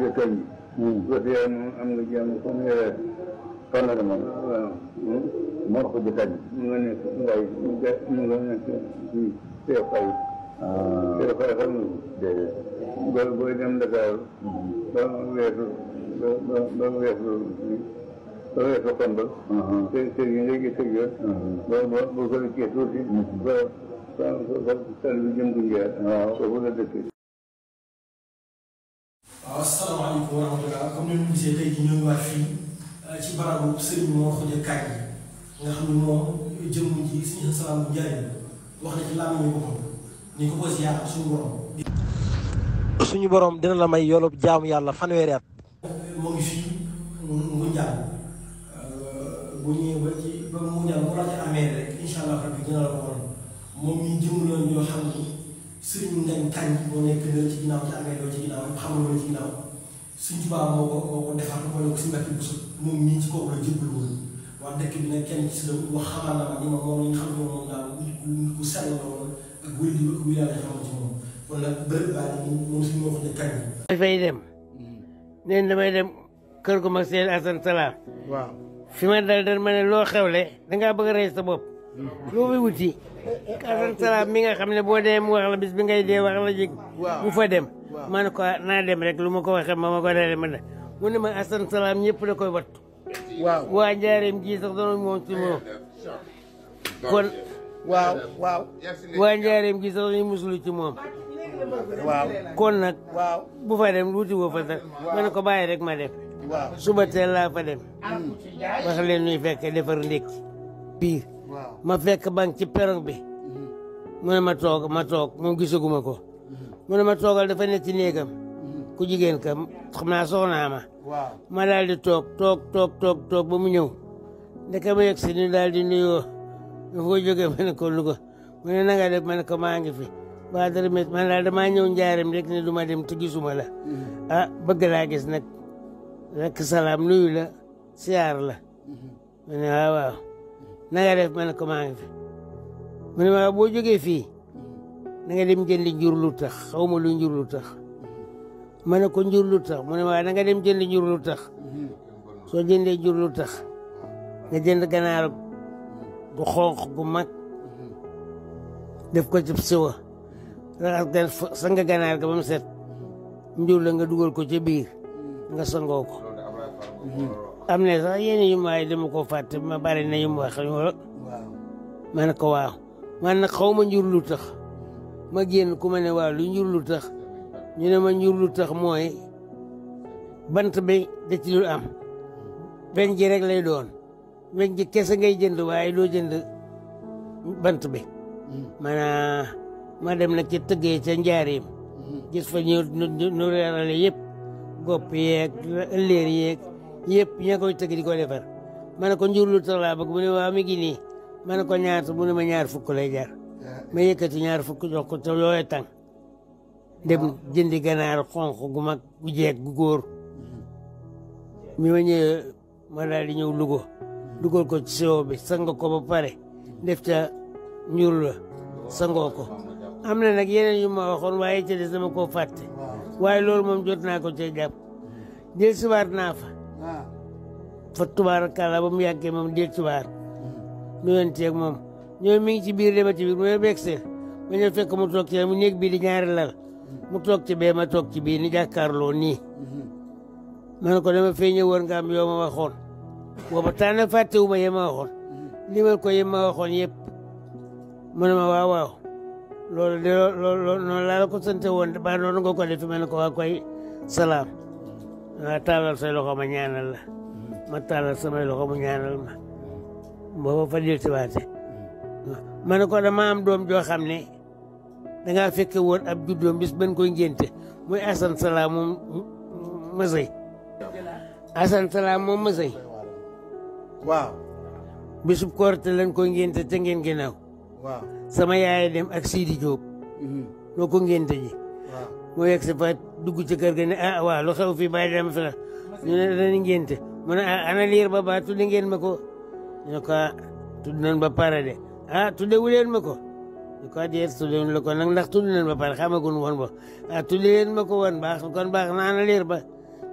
la kër gi. bu ko defee am nga jàmm comme yore fan la moom waaw. moo ko jëkkaat mu nga nekk ngay mu nga nekk fii TFA. TFA xam nga. déedéet. booy dem Dakar. ba weesu ba weesu kon ba. kër gi nga gis kër gi. ba ko kii tuuti. ba sal bi jëm du njeex. waaw foofu la dëkk. waaw asalaamaaleykum wa rahmatulah comme ni ñu gisee tey jii ñoo ngi waat fii ci barabu Serigne Mor Khoudia Kandji nga xam ne moom jëmm ji suñu salaam bu jaay wax na ci làmmiñu boppam ni ko ko ziyaar suñu borom. suñu borom dina la may yoolub jaamu yàlla fanweeri at. moo ngi fii Ngoundiane bu ñëwee ba ci ba Ngoundiane mu laajte amee rek incha allah rabbi dina la ko waral moom ñuy jëmm yoon yoo xam ni Serigne Ngagne Kandji moo nekk ci ginnaaw ci amee loo ci ginnaaw xam nga loolu ci ginnaaw suñ tubaab moo ko defar ko ne ko si mbàkk bu moom mii ci kooku la jëbbal woon waa dëkk bi nag kenn ci la wax xamal na ma ni ma moom la ñu xam ne moom daal nit ku sell la woon ak wér gu yàlla xamal ci moom kon nag bërëb baa ni moom suñu moo ko ne Kandji dafay dem neen damay dem kër gu mag seen Assane Salam waaw fi ma dal ma ne loo xewle dangaa bëgg a rey sa bopp loo fi wuti Assane Salam mi nga xam ne boo dee mu wax la bis bi ngay dee wax la jég bu fa dem ma ne ko naa dem rek lu ma ko waxee ma ko dee ma ne mu ne ma Assane Salam ñëpp da koy wattu waaw waa njaareem ji sax doon moom ci moom kon waaw waaw waa njaareem ji sax dañu musulu ci moom waaw kon nag waaw bu fa dem wuti woo fa sax ma ne ko bàyyi rek ma dem waaw suba teel laa fa dem wax leen ñuy fekk defar ndékki biir ma fekk banque ci perron bi mu ne ma toog moom gisaguma ko mu ne ma toogal dafa nekk ci néegam ku jigéen ka xam naa soxnaa ma daal di toog ba mu ñëw ndeke ba yegg si ñu daal di nuyoo ma foo jógee ma ne ko Louga mu ne na nga def ma ne ko maa ngi fi waa dara met man daal damaa ñëw njaareem rek ne du ma dem te gisuma la ah bëgg laa gis nag rek salaam nuyu la siyaar la ma ne waaw na nga def ma ne ko maa ngi fi mu ne ma boo jógee fii na nga dem jëndi njur lu tax xaw ma lu njur lu tax ma ne ko njur lu tax mu ne ma na nga dem jëndi njur lu tax soo jëndee njur lu tax nga jënd ganaar gu xonq gu mag def ko ci siwa raxas sanga ganaar ga ba mu set njur la nga dugal ko ci biir nga sangoo ko am ne sax yéen yu ma dama ko fàtte ma bari na yu ma wax ma ne ko waaw man nag xaw ma njur lu tax ma génn ku ma ne waaw lu njur lu tax ñu ne ma njur lu tax mooy bant bi da ci lu am weñ ji rek lay doon weñ ji kese ngay jënd waaye doo jënd bant bi maanaam ma dem nag ci tëggee ca njaareem gis fa ñu reerale yëpp gopp yeeg ëlléer yeeg yëpp ña koy tëgg di ko defar ma ne ko njur lu tax laa bëgg mu ne waaw mi ngi nii ma ne ko ñaata mu ne ma ñaar fukk lay jar ma yëkkati ñaar fukk jox ko te looy tàng dem jëndi ganaar xonq gu mag gu jeeg gu góor mi ma ñëwee ma daal di ñëw Louga dugal ko ci sewo bi sanga ko ba pare def ca njur la sangoo ko am na nag yeneen yu ma waxoon waaye ca des dama koo fàtte waaye loolu moom jot naa ko cee jàpp del siwaat naa fa tubaarakàlla ba mu yàggee moom del siwaat nuyanteeg moom ñoom mi ngi ci biir dema ci biir mu ne begsee ma ñëw fekk mu toog ci mu néeg bii di ñaari lal mu toog ci bee ma toog ci biir ni jàkkaarloo nii ma ne ko dama fee ñëw war nga am yoo ma waxoon booba tànn fàttewuma ye ma waxoon limal ko ye ma waxoon yëpp mu ne ma waaw waaw loolu de loolu noonu laa la ko sante woon ba noonu nga ko defe ma ne ko waa koy salaam waa tàllal say loxo ma ñaanal la ma tàllal samay loxo mu ñaanal ma booba fa dil si waate ma ne ko dama am doom joo xam ne dangaa fekke woon ab juddoom bis ben koy ngénte muy Assane Salam moom Masey Assane Salam moom Masey waaw bisub Korite lañ koy ngénte te ngeen ginnaaw waaw sama yaay dem ak Sidi Diop noo ko ngénte ji moo yegg si fa dugg ci kër ga ne ah waaw lu xew fii bàyyi dama fi la ñu ne dañu ngénte mu ne ana liir ba ba tudde ngeen ma ko ñu ne ko tudd nañ ba pare de tudde wu leen ma ko ñu ko deet tudde wuñ la ko nag ndax tudd nañ ba pare xamagun woon ba tudde leen ma ko woon baax kon baax na ana liir ba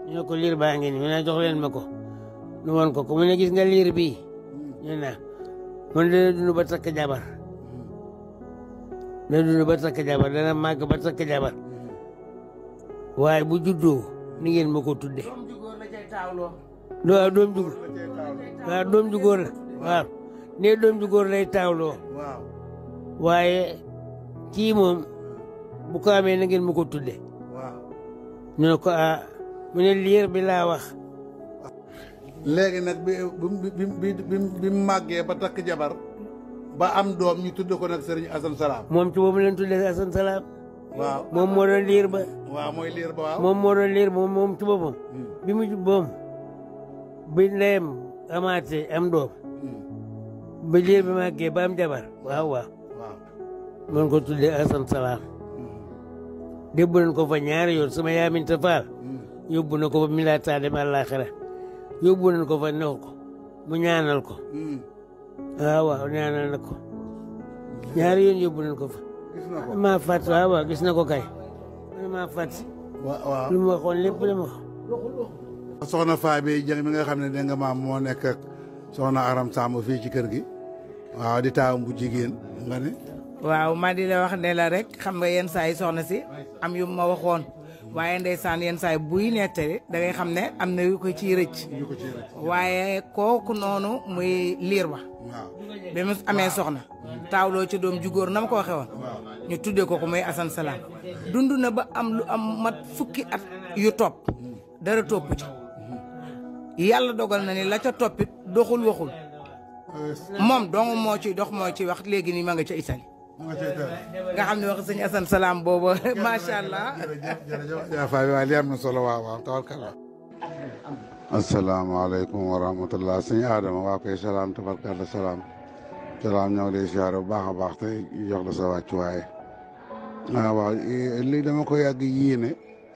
ñu ne ko liir baa ngi nii mu ne jox leen ma ko nu woon ko mu ne gis nga liir bii ñu ne man dana dund ba takk jabar dana màgg ba takk jabar waaye bu juddoo ni ngeen ma ko tudde waaw doom ju góor la waaw ne doom ju góor lay taawloo waaye kii moom bu ko amee na ngeen ma ko tudde ñu ne ko mu ne liir bi laa wax léegi nag bi mu màggee ba takk jabar ba am doom ñu tudd ko nag Serigne Assane Salam moom ci boobu leen tuddee Assane Salam waaw moom moo doon liir ba waaw mooy liir ba waaw moom moo doon liir moom ci boppam bi mu moom bi ndeyam amaatee am doom ba liir bi màggee ba am jabar waaw moom ko tuddee Assane Salam débbu nañ ko fa ñaari yoon sama yaaminta faal yóbbu na ko fa milata dem àllaaxira yóbbu nañ ko fa neex ko mu ñaanal ko waaw ñaanal na ko ñaari yoon yóbbu nañ ko fa maa fàtt waaw gis na ko kay maa fàtt lu ma waxoon lépp la ma wax soxna Faye Dieng mi nga xam ne dégg nga maam moo nekk ak soxna Aram Samb fii ci kër gi waaw di taawam bu jigéen nga ne waaw ma di la wax ne la rek xam nga yenn saa yi soxna si am yu ma waxoon waaye ndeysaan yenn saa yi buy nettali da ngay xam ne am na yu ko ciy rëcc waaye kooku noonu muy liir ba bi mu amee soxna taawloo ci doom ju góor na ma ko waxee woon ñu tuddee ko muy Assane Salam dund na ba am lu am mat fukki at yu topp dara topp ci yàlla dogal na ni la ca toppit doxul waxul moom dong moo ci dox moo ci wax léegi nii ma nga ca Italie nga xam ne wax sëñ Assane Salam boobu macha allah. jërëjëf Faye waaye li am na solo waaw tabarkalla. asalaamaaleykum wa rahmatulah sëñ Adama waa koy salaam tabarkalla salaam ñoo ngi lay siyaare bu baax a baax te jox la sa wàccuwaay waaw lii dama ko yàgg yéene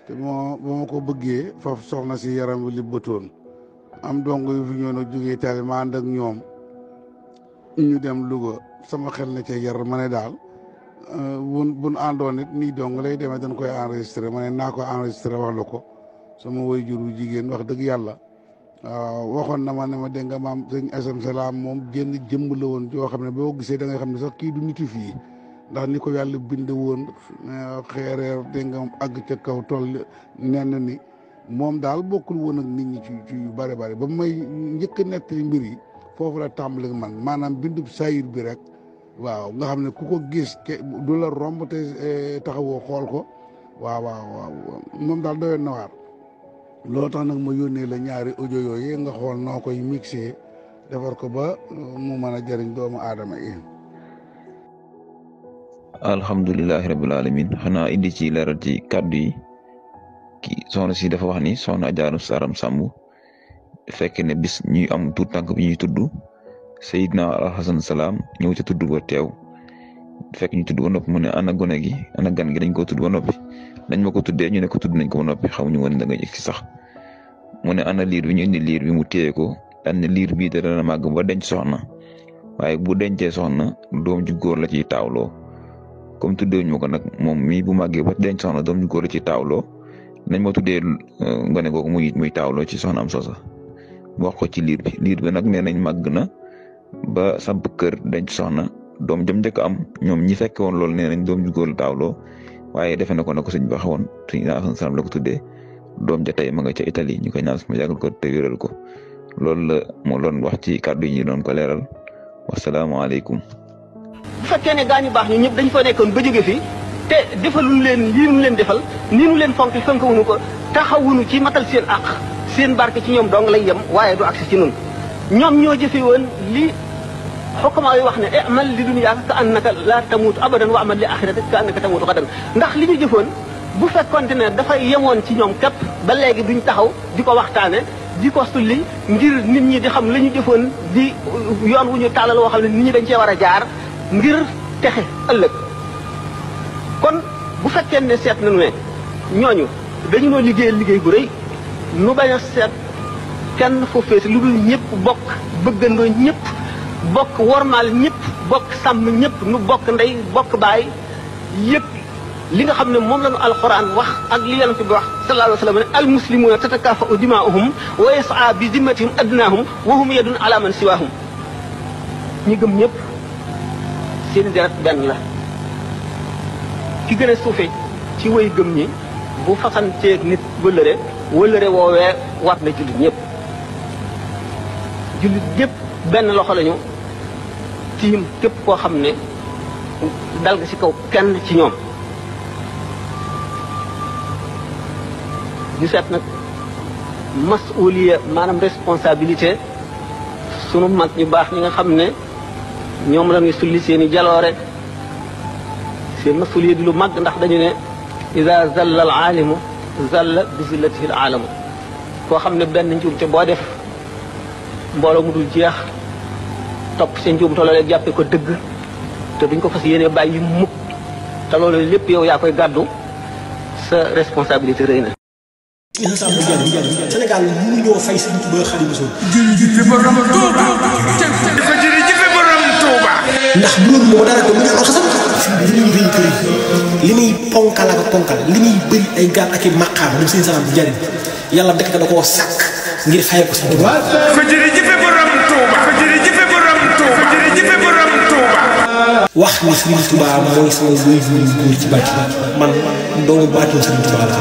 te ba ma ko bëggee foofu soxna si yaram wi li bëtoon am dong yu fi ñëw nag jógee Italie ma ànd ak ñoom ñu dem Louga sama xel na cee yar ma ne daal buñ àndoon nit nii dong lay demee dañ koy enregistré ma ne naa ko enregistré wax la ko sama waajur bu jigéen wax dëgg yàlla waxoon na ma ne ma dégg nga maam sëñ Assane Salam moom génn jëmb la woon joo xam ne boo gisee da nga xam ne sax kii du nitu fii ndax ni ko yàlla bind woon xeereer dégg nga àgg ca kaw tool nenn ni moom daal bokkul woon ak nit ñi ci yu bare bare ba may njëkk a nettali mbir yi foofu la tàmbali man maanaam bindub sayir bi rek waaw nga xam ne ku ko gis du la romb te taxawoo xool ko waaw moom daal doyoon na waar loolu tax nag ma yónnee la ñaari audio yooyu nga xool noo koy mixé defar ko ba mu mën a jëriñ doomu aadama yi. alhamdulilahi rabil alamin xanaa indi ci leeral ci kàddu yi kii soxna si dafa wax ni soxna Adja Saram Samb fekk ne bis ñuy am tuut tànk bi ñuy tudd Seydina Assane Salam ñëw ca tudd ba teew fekk ñu tudd ba noppi mu ne ana gone gi ana gan gi dañ ko tudd ba noppi dañ ma ko tuddee ñu ne ko tudd nañ ko ba noppi xamuñu woon da nga yëg si sax mu ne ana liir bi ñu indi liir bi mu téye ko daan ne liir bii da dana màgg ba denc soxna waaye bu dencee soxna doom ju góor la ciy taawloo comme tuddewuñu ma ko nag moom mii bu màggee ba denc soxna doom ju góor la ciy taawloo nañ ma tuddee gone googu muy taawloo ci soxna am sosa wax ko ci liir bi nag nee nañ màgg na ba samp kër denc soxna doom jëm njëkk am ñoom ñi fekke woon loolu nee nañ doom ju góor la taawloo waaye defe na ko na ko sëñ bi waxe woon sëñ Assane Salam la ko tuddee doom ja tey ma nga ca Italie ñu koy ñaan sama yàggal ko te wéral ko loolu la moo doon wax ci kàddu yi ñu doon ko leeral wasalaamaaleykum. bu fekkee ne gaa ñu baax ñu ñëpp dañ fa nekkoon ba jóge fi te defaluñu leen lii nu leen defal nii nu leen fonk wuñu ko taxawuñu ci matal seen àq seen barke ci ñoom dong lay yem waaye du agsi ci nun ñoom ñoo jëfe woon li xokkamaa yi wax ne amal li dunyaaka ka annaka laa tamuutu abadan wa amal li axirati ka annaka tamuutu xadan ndax li ñu jëfoon bu fekkonte ne dafay yemoon ci ñoom képp ba léegi duñ taxaw di ko waxtaane di ko sulli ngir nit ñi di xam la ñu jëfoon di yoon wu ñu tàllal woo xam ne nit ñi dañ cee war a jaar ngir texe ëllëg kon bu fekkee ne seet nañu ne ñooñu dañu noo liggéey bu rëy nu bañ a seet kenn fu fees lu dul ñëpp bokk bëggandoo ñëpp bokk wormaal ñëpp bokk sàmm ñëpp nu bokk ndey bokk baay yëpp li nga xam ne moom la ñu alquran wax ak li yonent bi wax sallallahu alayhi wa sallam ne almuslimuna tatakaafa'u dimaa'uhum wa yas'a bi zimmatihim adnaahum wa hum yadun ala man siwaahum ñi gëm ñëpp seen deret benn la ki gën a suufe ci way gëm ñi bu fasanteeg nit wëllëre woowee waat na jullit ñëpp benn loxo lañu tiim képp koo xam ne dal nga ci kaw kenn ci ñoom ñu seet nag masuliya maanaam responsabilité sunu mag ñu baax ñi nga xam ne ñoom la ñuy sulli seen i jaloore seen masuliya di lu mag ndax dañu ne ida zalla al aalimu zalla bi zillatihi al aalamu koo xam ne benn njuumte boo def mbooloo mu dul jeex topp seen njuumte loolee jàppe ko dëgg te duñ ko fas yéene bàyyi mukk te loolu lépp yow yaa koy gàddu sa responsabilité rëy na. Sénégal mënuñoo fay Sëriñ Tuubaa Xaadimu Rasuul. jërëjëf borom Touba. jërëjëf borom Touba. ndax bu loolu moo dara ko mu ñaan xasam. li muy rëy kër li muy ponkal ak ponkal li muy bëri ay gaal ak i maqaam dem seen salaam di jariñ yàlla dëkk da koo sàkk ngir fay ko Sëriñ Tuubaa. jërëjëf borom Touba. jërëjëf borom Touba. jërëjëf borom Touba. wax ni Sëriñ Tuubaa mooy sama wéy wu góor ci bàtt man doomu baatu Sëriñ Tuubaa la.